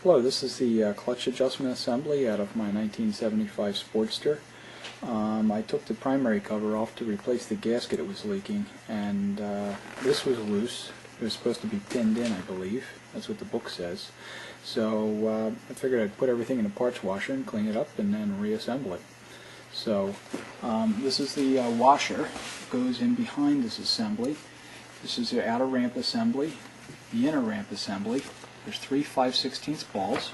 Hello, this is the clutch adjustment assembly out of my 1975 Sportster. I took the primary cover off to replace the gasket it was leaking, and this was loose. It was supposed to be pinned in, I believe. That's what the book says. So I figured I'd put everything in a parts washer and clean it up and then reassemble it. So this is the washer that goes in behind this assembly. This is the outer ramp assembly, the inner ramp assembly. There's 3 5/16 balls.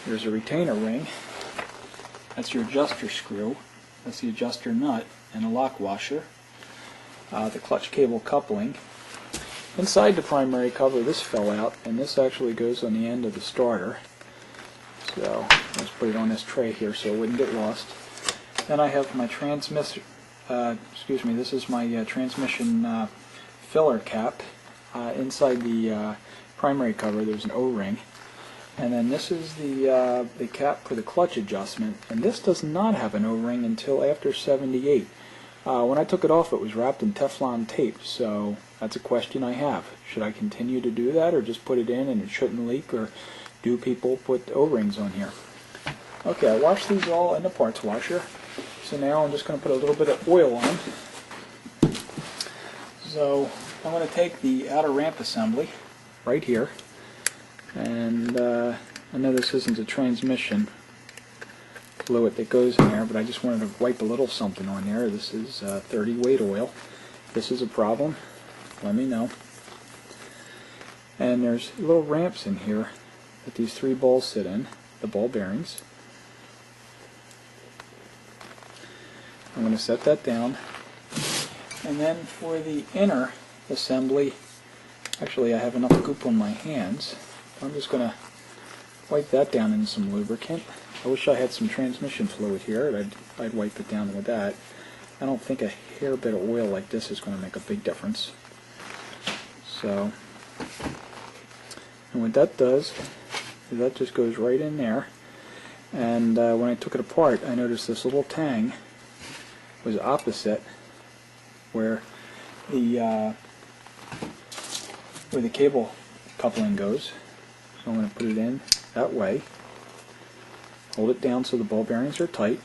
There's a retainer ring. That's your adjuster screw. That's the adjuster nut and a lock washer. The clutch cable coupling. Inside the primary cover, this fell out, and this actually goes on the end of the starter. So let's put it on this tray here so it wouldn't get lost. Then I have my transmission. This is my transmission filler cap. Inside the primary cover, there's an O-ring, and then this is the cap for the clutch adjustment, and this does not have an O-ring until after 78. When I took it off, it was wrapped in Teflon tape, so that's a question I have. Should I continue to do that, or just put it in and it shouldn't leak, or do people put O-rings on here? Okay, I washed these all in the parts washer, so now I'm just going to put a little bit of oil on. So I'm going to take the outer ramp assembly right here, and I know this isn't a transmission fluid that goes in there, but I just wanted to wipe a little something on there. This is 30 weight oil. If this is a problem, let me know. And there's little ramps in here that these 3 balls sit in, the ball bearings. I'm going to set that down, and then for the inner assembly, actually I have enough goop on my hands. I'm just going to wipe that down in some lubricant. I wish I had some transmission fluid here. I'd wipe it down with that. I don't think a hair bit of oil like this is going to make a big difference. So, and what that does is that just goes right in there. And when I took it apart, I noticed this little tang was opposite where the cable coupling goes. So I'm going to put it in that way, hold it down so the ball bearings are tight,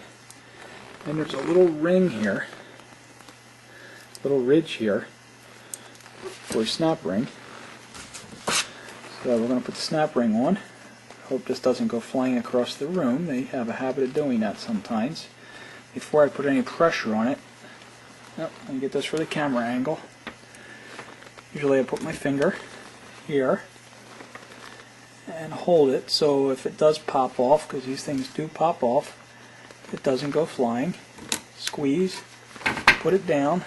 and there's a little ring here, little ridge here for a snap ring. So we're going to put the snap ring on. Hope this doesn't go flying across the room. They have a habit of doing that sometimes. Before I put any pressure on it, let me get this for the camera angle. Usually I put my finger here and hold it, so if it does pop off, because these things do pop off, it doesn't go flying. Squeeze, put it down,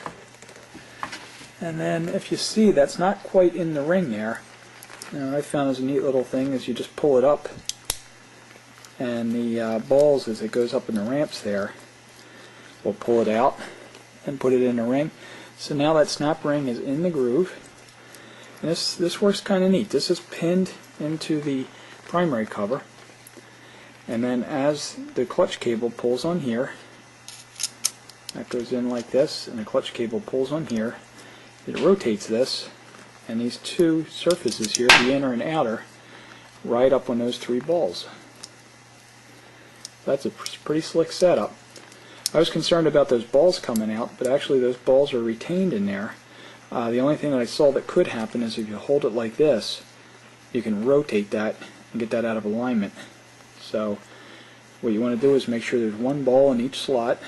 and then if you see that's not quite in the ring there, I found as a neat little thing is you just pull it up, and the balls, as it goes up in the ramps there, will pull it out and put it in the ring. So now that snap ring is in the groove. And this works kind of neat. This is pinned into the primary cover, and then as the clutch cable pulls on here, that goes in like this, and the clutch cable pulls on here, it rotates this, and these 2 surfaces here, the inner and outer, ride up on those 3 balls. That's a pretty slick setup. I was concerned about those balls coming out, but actually those balls are retained in there. The only thing that I saw that could happen is if you hold it like this, you can rotate that and get that out of alignment. So what you want to do is make sure there's 1 ball in each slot,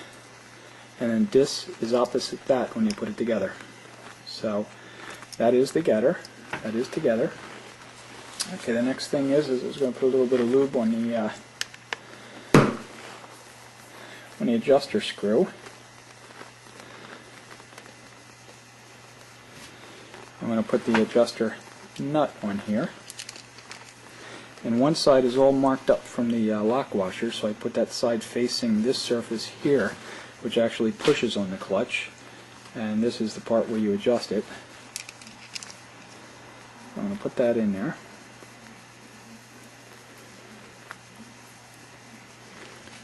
and then this is opposite that when you put it together. So that is together. That is together. Okay, the next thing is I was going to put a little bit of lube on the adjuster screw. I'm going to put the adjuster nut on here, and one side is all marked up from the lock washer, so I put that side facing this surface here, which actually pushes on the clutch, and this is the part where you adjust it. I'm going to put that in there.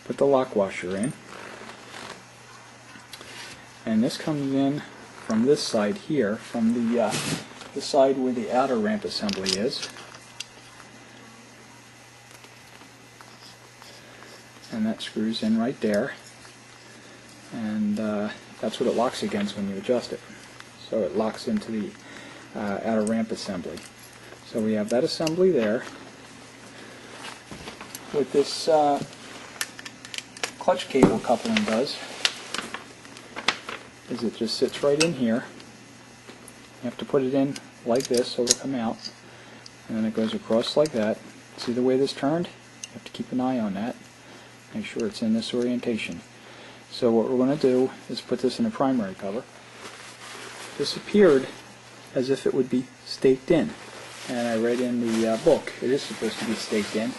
Put the lock washer in, and this comes in from this side here, from the side where the outer ramp assembly is. and that screws in right there, and that's what it locks against when you adjust it. So it locks into the outer ramp assembly. So we have that assembly there. What this clutch cable coupling does is it just sits right in here. You have to put it in like this so it'll come out, and then it goes across like that. See the way this turned? You have to keep an eye on that. Make sure it's in this orientation. So what we're going to do is put this in a primary cover. This appeared as if it would be staked in, and I read in the book it is supposed to be staked in.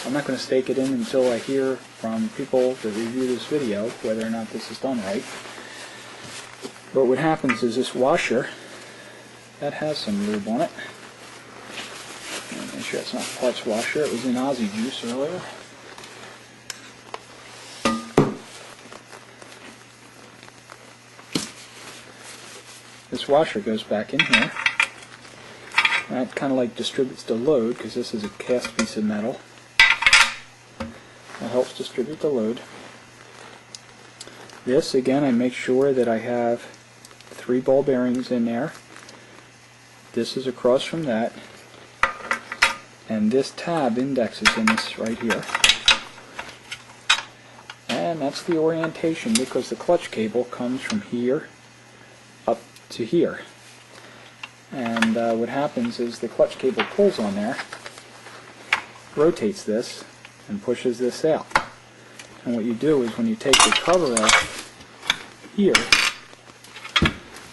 I'm not going to stake it in until I hear from people that review this video whether or not this is done right. But what happens is this washer, that has some lube on it. Make sure it's not a clutch washer. It was in Aussie Juice earlier. This washer goes back in here. That kind of like distributes the load, because this is a cast piece of metal. That helps distribute the load. This, again, I make sure that I have 3 ball bearings in there. This is across from that. And this tab indexes in this right here. And that's the orientation, because the clutch cable comes from here up to here. And what happens is the clutch cable pulls on there, rotates this, and pushes this out. And what you do is when you take the cover off here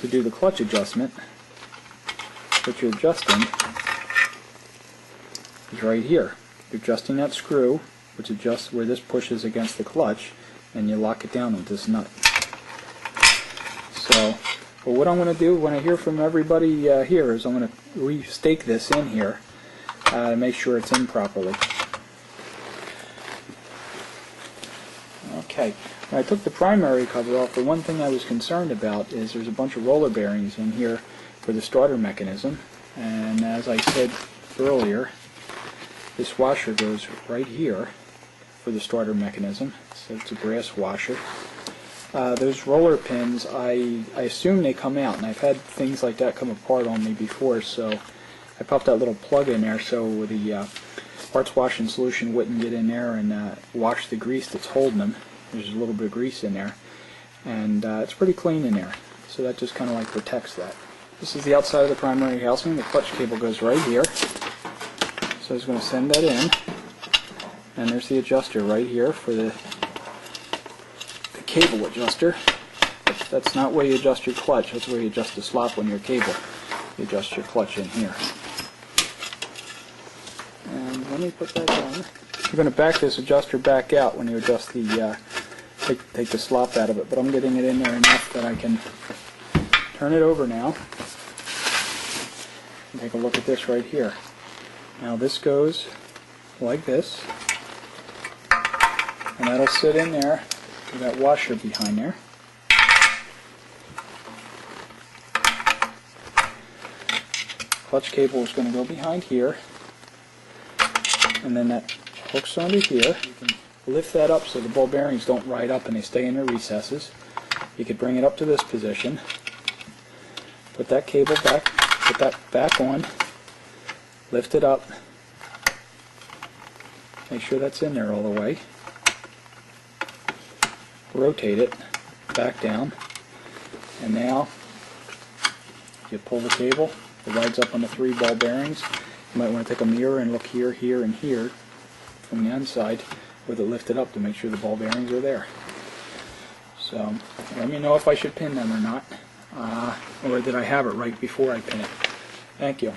to do the clutch adjustment, what you're adjusting is right here. You're adjusting that screw, which adjusts where this pushes against the clutch, and you lock it down with this nut. So, well, what I'm going to do when I hear from everybody here is I'm going to re-stake this in here to make sure it's in properly. Okay, when I took the primary cover off, the one thing I was concerned about is there's a bunch of roller bearings in here for the starter mechanism, and as I said earlier, this washer goes right here for the starter mechanism, so it's a brass washer. Those roller pins, I assume they come out, and I've had things like that come apart on me before, so I popped that little plug in there so the parts washing solution wouldn't get in there and wash the grease that's holding them. There's a little bit of grease in there, and it's pretty clean in there, so that just kind of like protects that. This is the outside of the primary housing. The clutch cable goes right here, so I was going to send that in, and there's the adjuster right here for the cable adjuster. That's not where you adjust your clutch, that's where you adjust the slop on your cable. You adjust your clutch in here. And let me put that on. You're going to back this adjuster back out when you adjust the take the slop out of it, but I'm getting it in there enough that I can turn it over now and take a look at this right here. Now this goes like this, and that'll sit in there with that washer behind there. Clutch cable is going to go behind here, and then that hooks onto here. You can lift that up so the ball bearings don't ride up and they stay in their recesses. You could bring it up to this position, put that cable back, put that back on, lift it up, make sure that's in there all the way, rotate it back down, and now you pull the cable. It rides up on the 3 ball bearings. You might want to take a mirror and look here, here, and here from the inside with it lifted up to make sure the ball bearings are there. So let me know if I should pin them or not, or that I have it right before I pin it. Thank you.